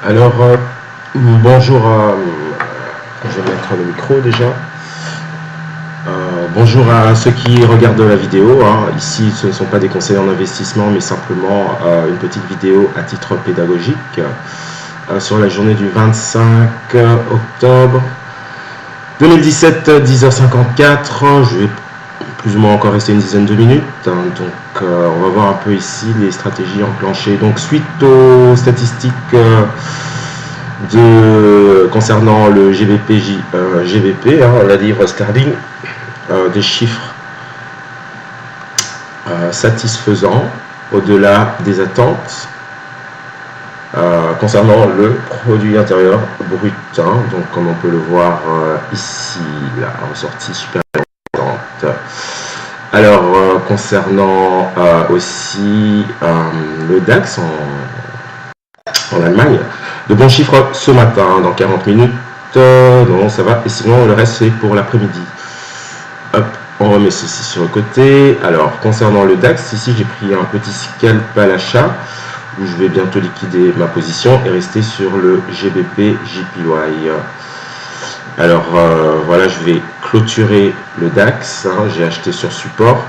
Alors, bonjour à... je vais mettre le micro déjà. Bonjour à ceux qui regardent la vidéo, hein. Ici, ce ne sont pas des conseils en investissement, mais simplement une petite vidéo à titre pédagogique sur la journée du 25 octobre 2017, 10h54. Je vais plus ou moins encore rester une dizaine de minutes. Donc, on va voir un peu ici les stratégies enclenchées. Donc, suite aux statistiques concernant le GBP, la livre sterling, des chiffres satisfaisants au-delà des attentes concernant le produit intérieur brut, donc comme on peut le voir ici, la ressortie supérieure. Alors concernant aussi le DAX en Allemagne, de bons chiffres ce matin, dans 40 minutes, non ça va, et sinon le reste c'est pour l'après-midi. Hop, on remet ceci sur le côté. Alors, concernant le DAX, ici j'ai pris un petit scalp à l'achat où je vais bientôt liquider ma position et rester sur le GBP JPY. Alors, voilà, je vais clôturer le DAX. J'ai acheté sur support.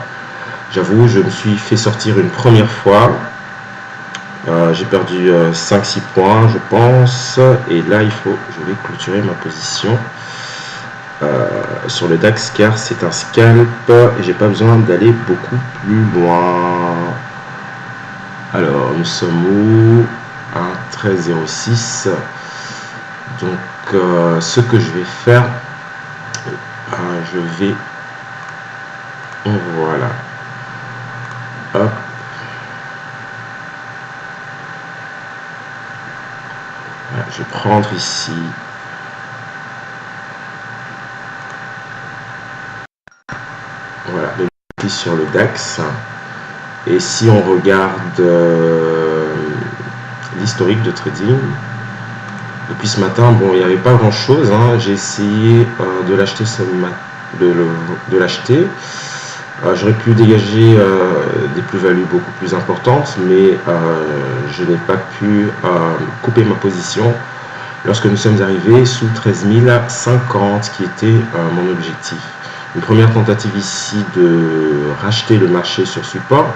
J'avoue, je me suis fait sortir une première fois. J'ai perdu 5-6 points, je pense. Et là, je vais clôturer ma position. Sur le DAX car c'est un scalp et j'ai pas besoin d'aller beaucoup plus loin. Alors nous sommes où? 13,06. Donc ce que je vais faire, je vais, voilà, hop, voilà, je vais prendre ici. Voilà, le prix sur le DAX. Et si on regarde l'historique de trading, depuis ce matin, bon, il n'y avait pas grand chose. J'ai essayé de l'acheter de l'acheter. J'aurais pu dégager des plus-values beaucoup plus importantes, mais je n'ai pas pu couper ma position lorsque nous sommes arrivés sous 13 050, qui était mon objectif. Une première tentative ici de racheter le marché sur support.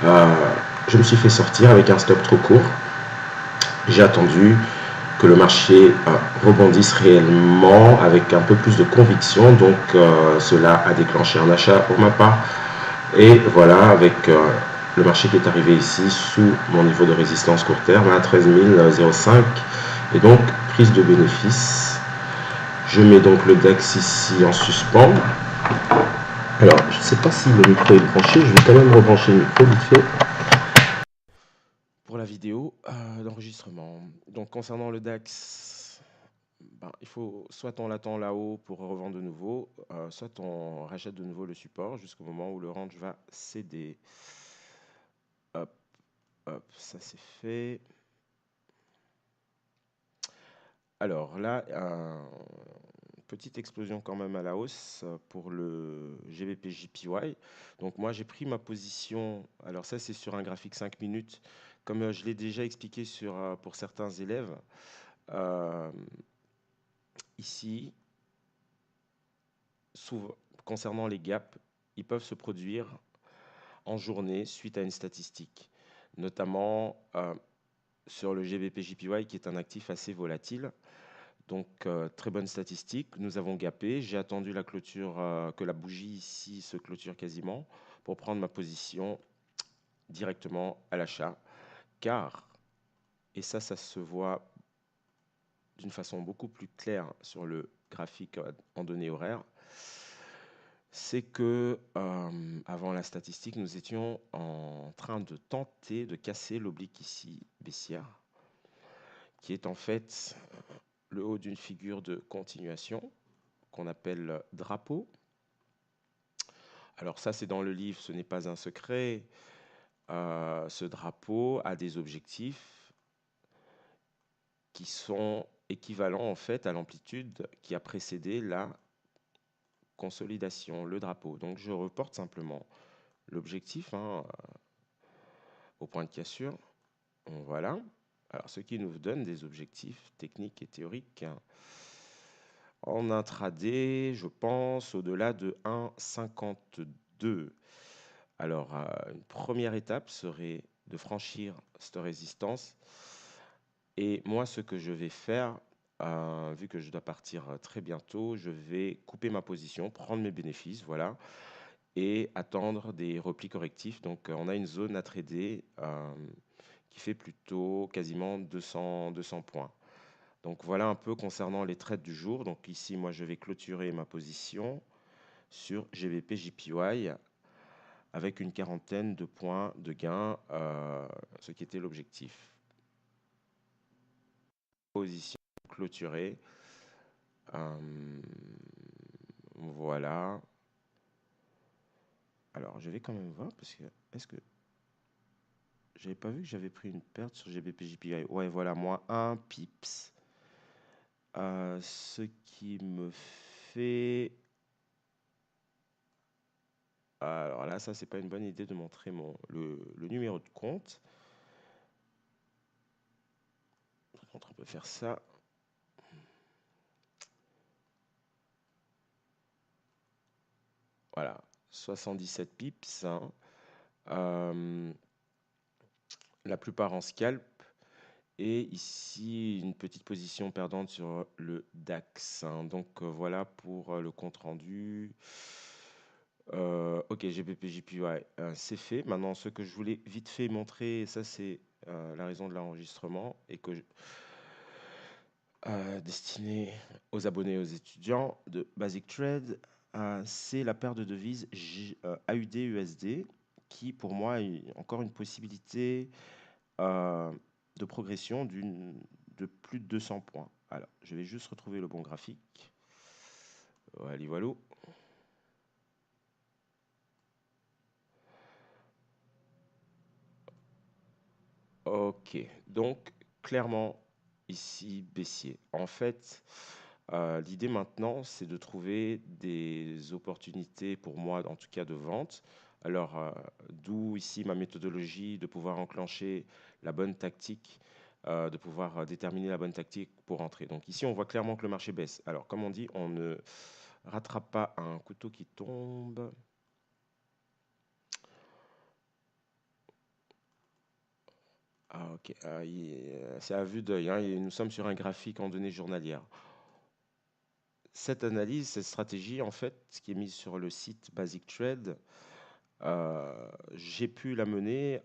Je me suis fait sortir avec un stop trop court. J'ai attendu que le marché rebondisse réellement avec un peu plus de conviction, donc cela a déclenché un achat pour ma part. Et voilà, avec le marché qui est arrivé ici sous mon niveau de résistance court terme à 13 005, et donc prise de bénéfice. Je mets donc le DAX ici en suspens. Alors, je ne sais pas si le micro est branché, je vais quand même rebrancher le micro vite fait pour la vidéo d'enregistrement. Donc, concernant le DAX, il faut soit on l'attend là-haut pour revendre de nouveau, soit on rachète de nouveau le support jusqu'au moment où le range va céder. Hop, hop, ça c'est fait. Alors là, petite explosion quand même à la hausse pour le GBP JPY. Donc moi j'ai pris ma position, alors ça c'est sur un graphique 5 minutes, comme je l'ai déjà expliqué pour certains élèves. Ici, concernant les gaps, ils peuvent se produire en journée suite à une statistique, notamment sur le GBP JPY qui est un actif assez volatile. Donc, très bonne statistique. Nous avons gapé. J'ai attendu la clôture, que la bougie ici se clôture quasiment pour prendre ma position directement à l'achat. Car, et ça se voit d'une façon beaucoup plus claire sur le graphique en données horaires, c'est que avant la statistique, nous étions en train de tenter de casser l'oblique ici baissière, qui est en fait le haut d'une figure de continuation qu'on appelle drapeau. Alors ça, c'est dans le livre, ce n'est pas un secret. Ce drapeau a des objectifs qui sont équivalent en fait à l'amplitude qui a précédé la consolidation, le drapeau. Donc je reporte simplement l'objectif au point de cassure. Voilà. Alors ce qui nous donne des objectifs techniques et théoriques en intraday, je pense, au-delà de 1,52. Alors, une première étape serait de franchir cette résistance. Et moi, ce que je vais faire, vu que je dois partir très bientôt, je vais couper ma position, prendre mes bénéfices, voilà, et attendre des replis correctifs. Donc, on a une zone à trader qui fait plutôt quasiment 200 points. Donc, voilà un peu concernant les trades du jour. Donc, ici, moi, je vais clôturer ma position sur GBP JPY avec une quarantaine de points de gain, ce qui était l'objectif. Position clôturée. Voilà. Alors, je vais quand même voir parce que est-ce que j'avais pas vu que j'avais pris une perte sur GBP/JPY? Ouais, voilà, moins 1 pips. Ce qui me fait. Alors là, ça, c'est pas une bonne idée de montrer le numéro de compte. Par contre, on peut faire ça. Voilà, 77 pips. La plupart en scalp. Et ici, une petite position perdante sur le DAX. Donc voilà pour le compte rendu. Ok, GBP/JPY, c'est fait. Maintenant, ce que je voulais vite fait montrer, ça c'est la raison de l'enregistrement et que destiné aux abonnés et aux étudiants de Basic Trade, c'est la paire de devises AUD-USD qui pour moi est encore une possibilité de progression de plus de 200 points. Alors, je vais juste retrouver le bon graphique. Voilà, voilà. Ok, donc clairement ici baissier. En fait, l'idée maintenant, c'est de trouver des opportunités pour moi, en tout cas de vente. Alors, d'où ici ma méthodologie de pouvoir enclencher la bonne tactique, de pouvoir déterminer la bonne tactique pour entrer. Donc ici, on voit clairement que le marché baisse. Alors, comme on dit, on ne rattrape pas un couteau qui tombe. Ah, ok. C'est à vue d'œil, hein, et nous sommes sur un graphique en données journalières. Cette analyse, cette stratégie, en fait, qui est mise sur le site Basic Trade, j'ai pu la mener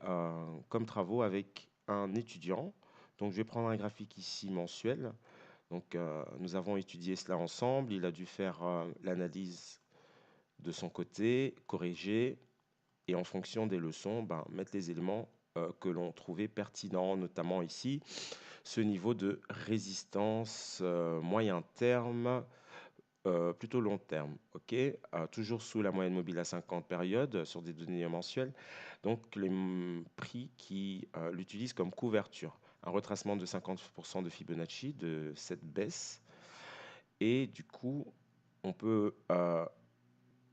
comme travaux avec un étudiant. Donc, je vais prendre un graphique ici mensuel. Donc, nous avons étudié cela ensemble. Il a dû faire l'analyse de son côté, corriger, et en fonction des leçons, mettre les éléments que l'on trouvait pertinents, notamment ici, ce niveau de résistance moyen terme, plutôt long terme, ok, toujours sous la moyenne mobile à 50 périodes sur des données mensuelles. Donc les prix qui l'utilisent comme couverture, un retracement de 50% de Fibonacci de cette baisse, et du coup on peut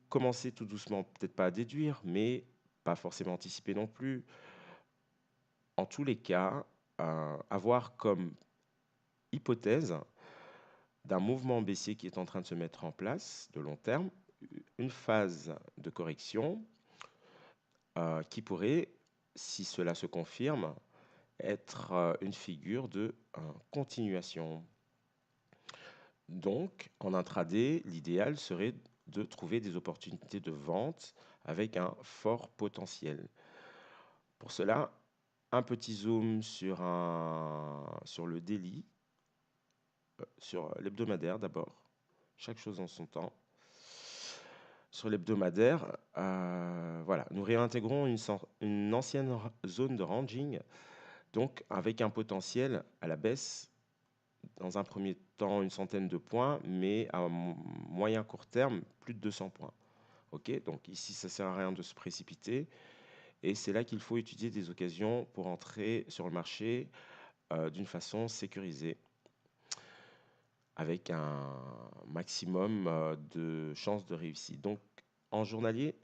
commencer tout doucement, peut-être pas à déduire, mais pas forcément anticiper non plus. En tous les cas, avoir comme hypothèse d'un mouvement baissier qui est en train de se mettre en place de long terme, une phase de correction qui pourrait, si cela se confirme, être une figure de continuation. Donc, en intraday, l'idéal serait de trouver des opportunités de vente avec un fort potentiel. Pour cela, un petit zoom sur le daily, sur l'hebdomadaire d'abord, chaque chose en son temps. Sur l'hebdomadaire, voilà, nous réintégrons une ancienne zone de ranging, donc avec un potentiel à la baisse, dans un premier temps une centaine de points, mais à moyen court terme, plus de 200 points. Ok, donc ici, ça ne sert à rien de se précipiter, et c'est là qu'il faut étudier des occasions pour entrer sur le marché d'une façon sécurisée. avec un maximum de chances de réussite. Donc en journalier,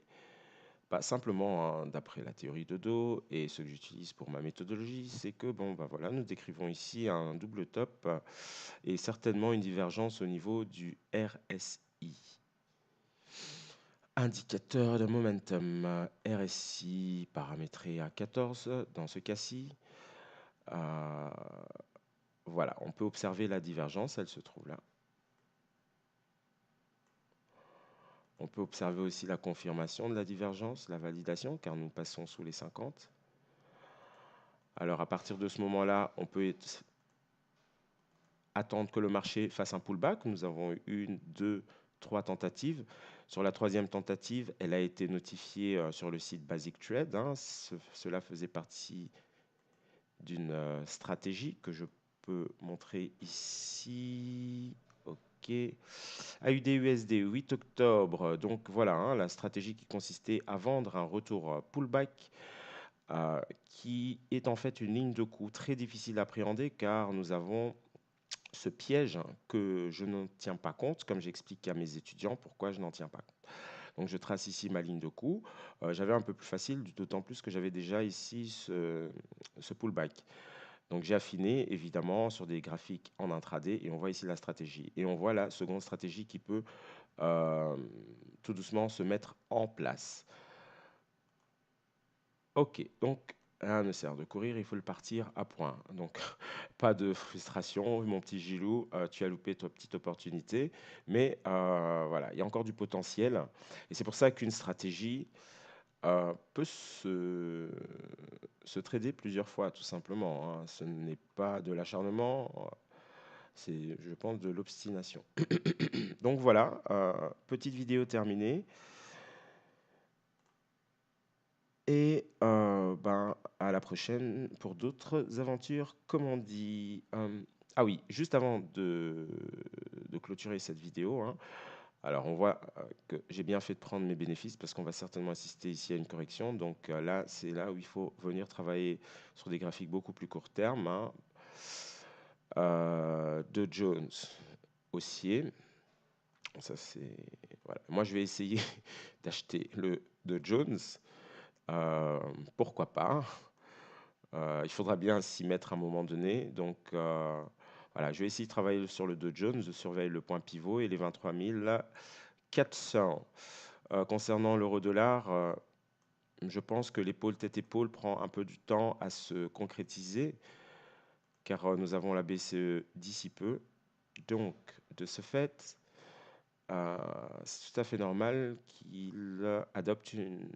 pas simplement hein, d'après la théorie de Do et ce que j'utilise pour ma méthodologie, c'est que bon, bah voilà, nous décrivons ici un double top et certainement une divergence au niveau du RSI. Indicateur de momentum, RSI paramétré à 14 dans ce cas-ci. Voilà, on peut observer la divergence, elle se trouve là. On peut observer aussi la confirmation de la divergence, la validation, car nous passons sous les 50. Alors à partir de ce moment-là, on peut attendre que le marché fasse un pullback. Nous avons eu une, deux, trois tentatives. Sur la troisième tentative, elle a été notifiée sur le site Basic Trade. Hein. Cela faisait partie d'une stratégie que je peux montrer ici. Ok. AUD-USD, 8 octobre. Donc voilà, hein, la stratégie qui consistait à vendre un retour pullback qui est en fait une ligne de coup très difficile à appréhender car nous avons ce piège que je n'en tiens pas compte, comme j'explique à mes étudiants pourquoi je n'en tiens pas compte. Donc je trace ici ma ligne de coup. J'avais un peu plus facile, d'autant plus que j'avais déjà ici ce pullback. Donc j'ai affiné évidemment sur des graphiques en intraday et on voit ici la stratégie. Et on voit la seconde stratégie qui peut tout doucement se mettre en place. Ok, donc rien ne sert de courir, il faut le partir à point. Donc pas de frustration, mon petit Gilou, tu as loupé ta petite opportunité. Mais voilà, il y a encore du potentiel. Et c'est pour ça qu'une stratégie peut se trader plusieurs fois, tout simplement. Hein. Ce n'est pas de l'acharnement, c'est, je pense, de l'obstination. Donc voilà, petite vidéo terminée. Et ben, à la prochaine pour d'autres aventures, comme on dit. Ah oui, juste avant de clôturer cette vidéo, hein, alors on voit que j'ai bien fait de prendre mes bénéfices parce qu'on va certainement assister ici à une correction. Donc là, c'est là où il faut venir travailler sur des graphiques beaucoup plus court terme. Hein. De Jones haussier. Ça, c'est, voilà. Moi, je vais essayer d'acheter le de Jones. Pourquoi pas? Il faudra bien s'y mettre à un moment donné. Donc voilà, je vais essayer de travailler sur le Dow Jones, je surveille le point pivot et les 23 400. Concernant l'euro-dollar, je pense que l'épaule tête-épaule prend un peu du temps à se concrétiser car nous avons la BCE d'ici peu. Donc, de ce fait, c'est tout à fait normal qu'il adopte une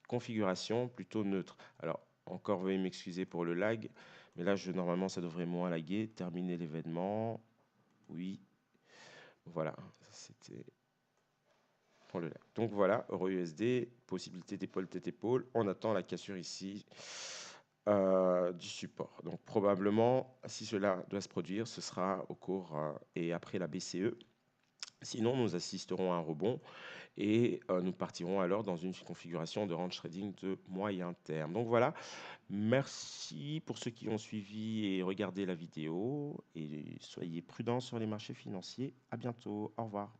configuration plutôt neutre. Alors, encore veuillez m'excuser pour le lag, mais là, normalement, ça devrait moins laguer. Terminer l'événement. Oui. Voilà, c'était pour le lag. Donc voilà, Euro-USD, possibilité d'épaule tête-épaule. On attend la cassure ici du support. Donc probablement, si cela doit se produire, ce sera au cours et après la BCE. Sinon, nous assisterons à un rebond et nous partirons alors dans une configuration de range trading de moyen terme. Donc voilà, merci pour ceux qui ont suivi et regardé la vidéo et soyez prudents sur les marchés financiers. À bientôt, au revoir.